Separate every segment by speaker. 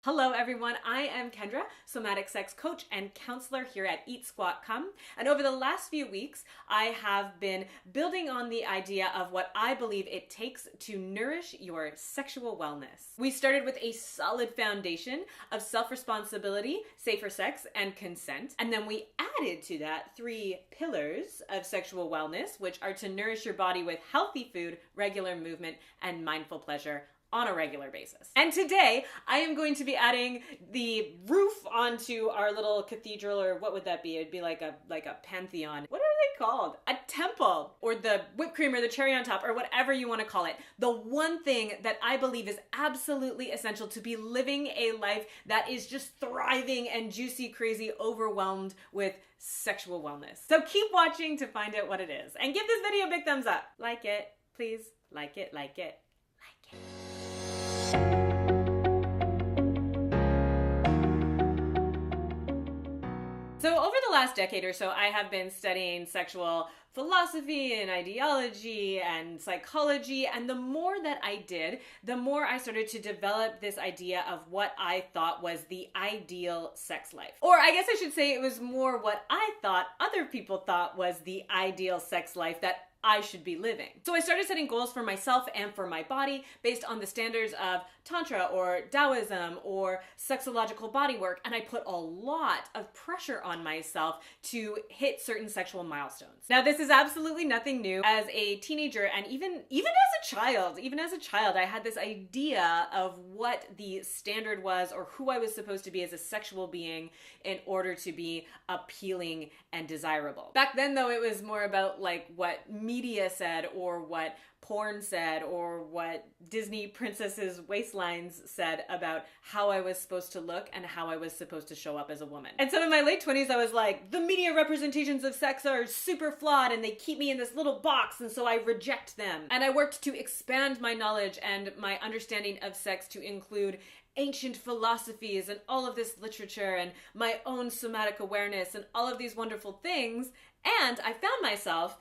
Speaker 1: Hello everyone, I am Kendra, Somatic sex coach and counselor here at Eat Squat Come. And over the last few weeks, I have been building on the idea of what I believe it takes to nourish your sexual wellness. We started with a solid foundation of self-responsibility, safer sex, and consent. And then we added to that 3 pillars of sexual wellness, which are to nourish your body with healthy food, regular movement, and mindful pleasure on a regular basis. And today I am going to be adding the roof onto our little cathedral, or what would that be? It'd be like a pantheon. What are they called? A temple, or the whipped cream or the cherry on top, or whatever you want to call it. The one thing that I believe is absolutely essential to be living a life that is just thriving and juicy, crazy, overwhelmed with sexual wellness. So keep watching to find out what it is. And give this video a big thumbs up. Like it, please. Like it, like it, like it. So over the last decade or so, I have been studying sexual philosophy and ideology and psychology, and the more that I did, the more I started to develop this idea of what I thought was the ideal sex life. Or I guess I should say it was more what I thought other people thought was the ideal sex life that I should be living. So I started setting goals for myself and for my body based on the standards of Tantra or Taoism or sexological body work, and I put a lot of pressure on myself to hit certain sexual milestones. Now, this is absolutely nothing new. As a teenager and even as a child, I had this idea of what the standard was or who I was supposed to be as a sexual being in order to be appealing and desirable. Back then, though, it was more about like what media said or what porn said or what Disney princesses' waistlines said about how I was supposed to look and how I was supposed to show up as a woman. And so in my late 20s, I was like, the media representations of sex are super flawed and they keep me in this little box, and so I reject them. And I worked to expand my knowledge and my understanding of sex to include ancient philosophies and all of this literature and my own somatic awareness and all of these wonderful things. And I found myself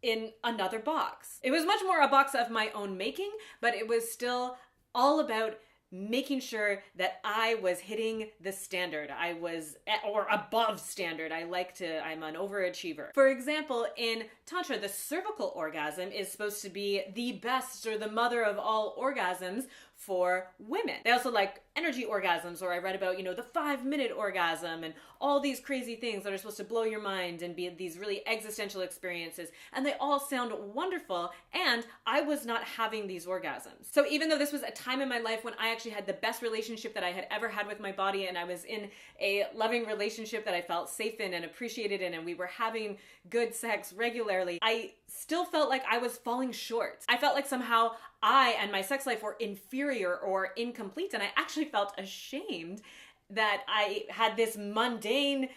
Speaker 1: in another box. It was much more a box of my own making, but it was still all about making sure that I was hitting the standard. I was or above standard. I'm an overachiever. For example, in Tantra, the cervical orgasm is supposed to be the best or the mother of all orgasms for women. They also like energy orgasms, or I read about, the 5-minute orgasm and all these crazy things that are supposed to blow your mind and be these really existential experiences. And they all sound wonderful, and I was not having these orgasms. So even though this was a time in my life when I actually had the best relationship that I had ever had with my body, and I was in a loving relationship that I felt safe in and appreciated in, and we were having good sex regularly, I still felt like I was falling short. I felt like somehow I and my sex life were inferior or incomplete, and I actually felt ashamed that I had this mundane,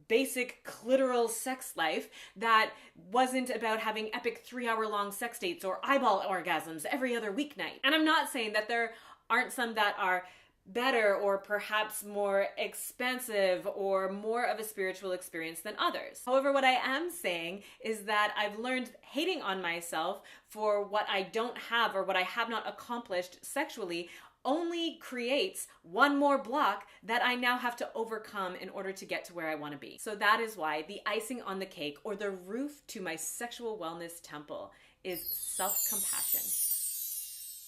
Speaker 1: basic clitoral sex life that wasn't about having epic 3-hour-long sex dates or eyeball orgasms every other weeknight. And I'm not saying that there aren't some that are better or perhaps more expansive or more of a spiritual experience than others. However, what I am saying is that I've learned hating on myself for what I don't have or what I have not accomplished sexually only creates one more block that I now have to overcome in order to get to where I want to be. So that is why the icing on the cake, or the roof to my sexual wellness temple, is self-compassion.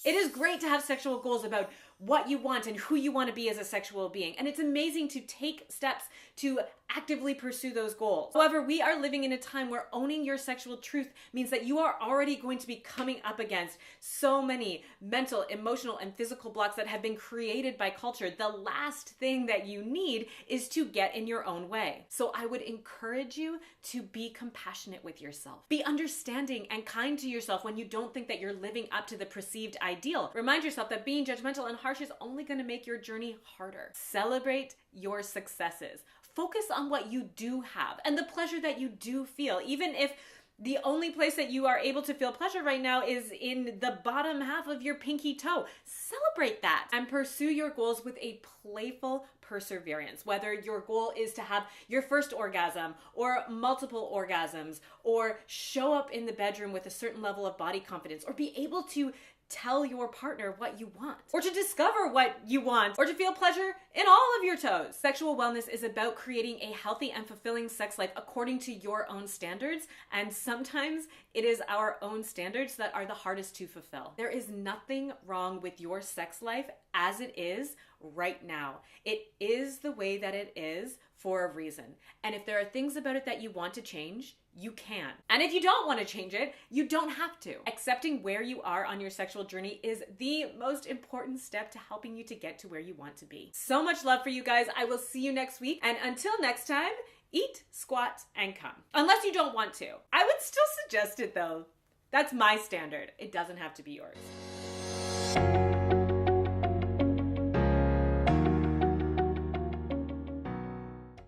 Speaker 1: It is great to have sexual goals about what you want and who you want to be as a sexual being. And it's amazing to take steps to actively pursue those goals. However, we are living in a time where owning your sexual truth means that you are already going to be coming up against so many mental, emotional, and physical blocks that have been created by culture. The last thing that you need is to get in your own way. So I would encourage you to be compassionate with yourself. Be understanding and kind to yourself when you don't think that you're living up to the perceived ideal. Remind yourself that being judgmental and harsh is only going to make your journey harder. Celebrate your successes. Focus on what you do have and the pleasure that you do feel, even if the only place that you are able to feel pleasure right now is in the bottom half of your pinky toe. Celebrate that and pursue your goals with a playful perseverance. Whether your goal is to have your first orgasm or multiple orgasms, or show up in the bedroom with a certain level of body confidence, or be able to tell your partner what you want, or to discover what you want, or to feel pleasure in all of your toes. Sexual wellness is about creating a healthy and fulfilling sex life according to your own standards, and sometimes it is our own standards that are the hardest to fulfill. There is nothing wrong with your sex life as it is right now. It is the way that it is for a reason. And if there are things about it that you want to change, you can. And if you don't want to change it, you don't have to. Accepting where you are on your sexual journey is the most important step to helping you to get to where you want to be. So much love for you guys. I will see you next week. And until next time, eat, squat, and come. Unless you don't want to. I would still suggest it though. That's my standard. It doesn't have to be yours.